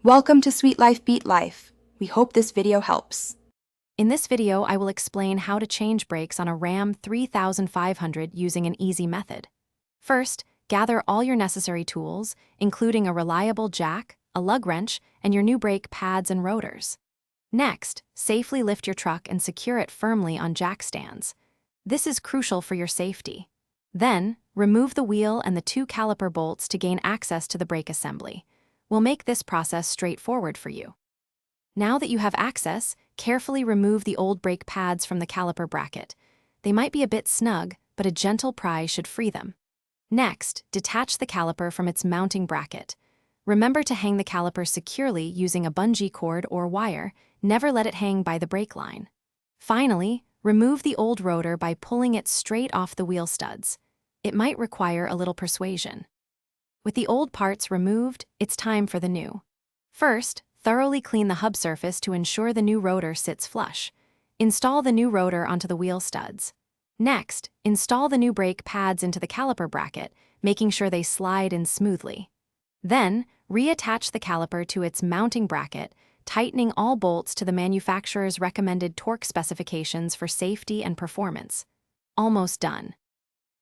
Welcome to Sweet Life Beat Life. We hope this video helps. In this video, I will explain how to change brakes on a Ram 3500 using an easy method. First, gather all your necessary tools, including a reliable jack, a lug wrench, and your new brake pads and rotors. Next, safely lift your truck and secure it firmly on jack stands. This is crucial for your safety. Then, remove the wheel and the two caliper bolts to gain access to the brake assembly. We'll make this process straightforward for you. Now that you have access, carefully remove the old brake pads from the caliper bracket. They might be a bit snug, but a gentle pry should free them. Next, detach the caliper from its mounting bracket. Remember to hang the caliper securely using a bungee cord or wire. Never let it hang by the brake line. Finally, remove the old rotor by pulling it straight off the wheel studs. It might require a little persuasion. With the old parts removed, it's time for the new. First, thoroughly clean the hub surface to ensure the new rotor sits flush. Install the new rotor onto the wheel studs. Next, install the new brake pads into the caliper bracket, making sure they slide in smoothly. Then, reattach the caliper to its mounting bracket, tightening all bolts to the manufacturer's recommended torque specifications for safety and performance. Almost done.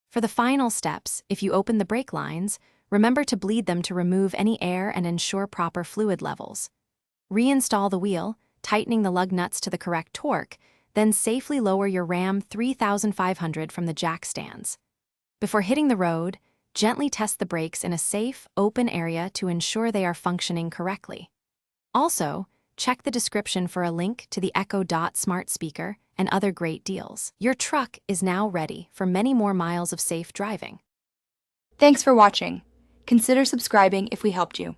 For the final steps, if you open the brake lines, remember to bleed them to remove any air and ensure proper fluid levels. Reinstall the wheel, tightening the lug nuts to the correct torque, then safely lower your Ram 3500 from the jack stands. Before hitting the road, gently test the brakes in a safe, open area to ensure they are functioning correctly. Also, check the description for a link to the Echo Dot smart speaker and other great deals. Your truck is now ready for many more miles of safe driving. Thanks for watching. Consider subscribing if we helped you.